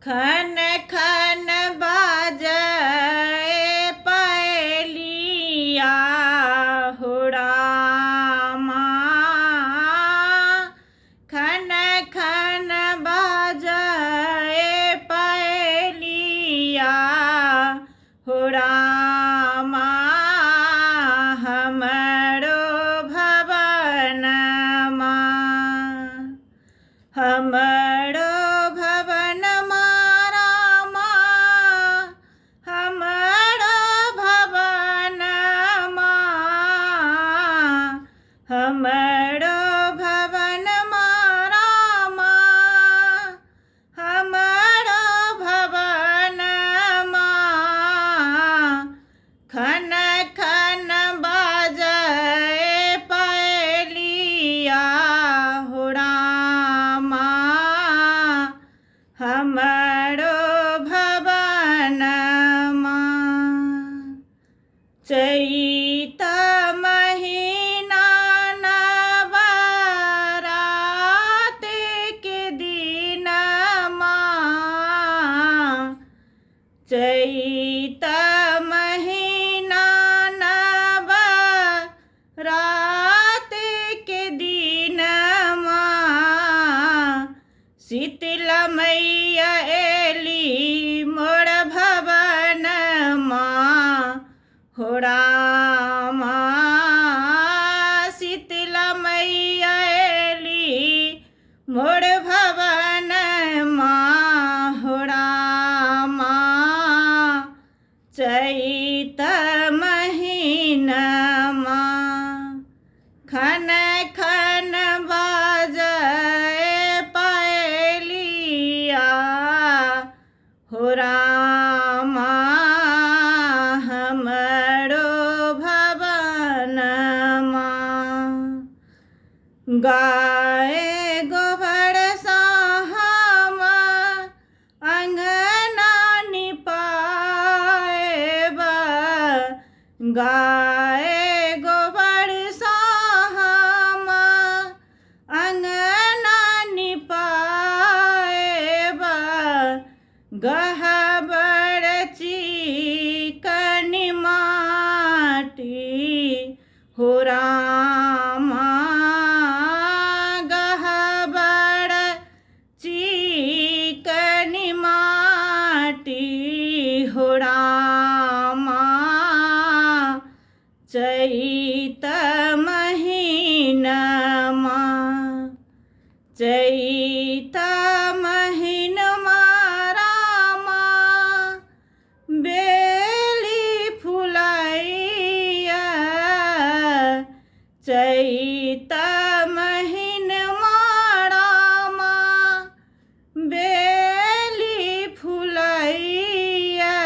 खन खन बाजे पायलिया हो रामा। खन खन बाजे पायलिया हो रामा। हमरो भवनमा हमरो भवनमा रामा। हमरो भवनमा हमरो भवनमा रामा। हमरो भवनमा खन खन बाजे पायलिया हो रामा। हमरो भवनमा चैत महीना नवरात के दिनमा। चैत महीना नवरात के दिनमा। शीतला मैया एली मोर भवनमा हो रामा। शीतला मैया एली मोर भवनमा हो रामा। चैत महीनमा खन खन बाजे पायलिया हो रामा। हमरो भवनमा गाय गोबर सा हम अंगना निपाएब। गाय गोबर सा हम अंगना निपाएब। गहबर चिकन माटी हो रामा। गहबर चिकन माटी हो रामा। चैत महीनमा चैत महीनमा रामा। बेली फुलैया चैत महीनमा रामा। बेली फुलैया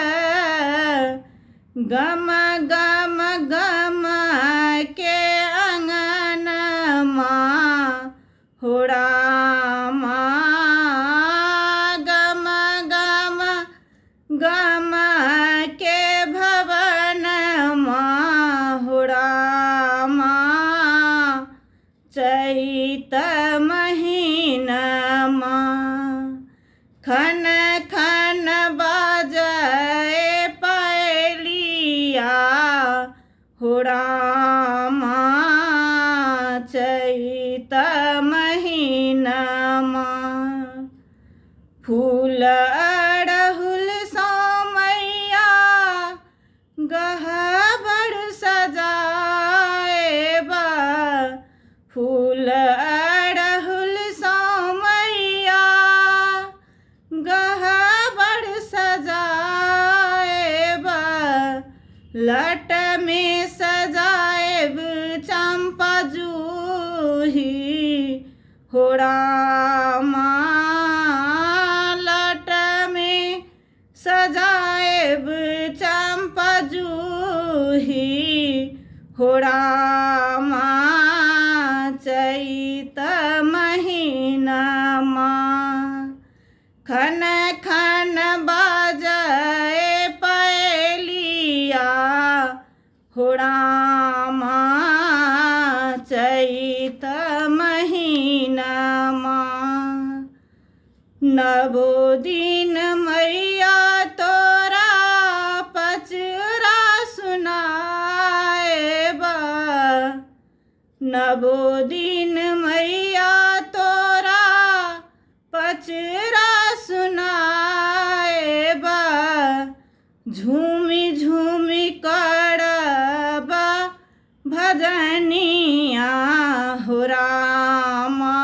गम गम गम के अंगनमा हो रामा। गम गम गम के भवनमा हो रामा। चैत महीनमा खन खन बाजे पायलिया हो रामा। चैत महीनमा फूल अड़हुल सोमैया गहबर सजाएब। फूल अड़हुल सोमैया गहबर सजाएब। लट में सजाएब चंपा जूही हो रामा। लट में सजाएब चंपा जूही हो रामा। चैत महीनमा खन खन बाजे पायलिया हो रामा। चैत महीनमा नवो दिन दिन मैया तोरा पचरा सुनाएबा झूमी झूमी करबा भजनिया हो रामा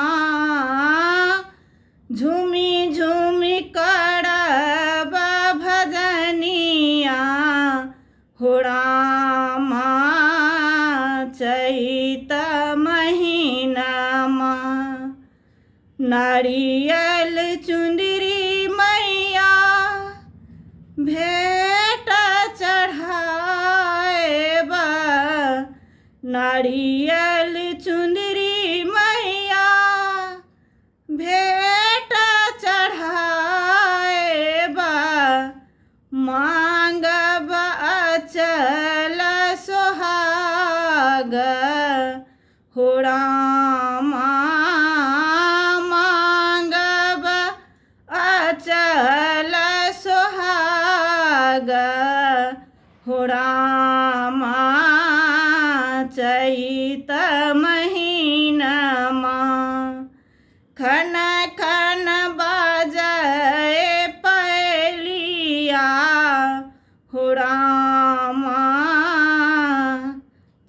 झूमी झूमी करबा भजनिया हो रामा चैत महीनामा नारियल चुंदरी मैया भेंट चढ़ाएबा नारियल चुंदरी मैया भेंट चढ़ाएबा मांगब अचल सोहाग हो रामा मांगब अचल सोहाग हो रामा चैत महीनामा खन खन बाजए पैलिया हो रामा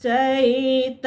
चैत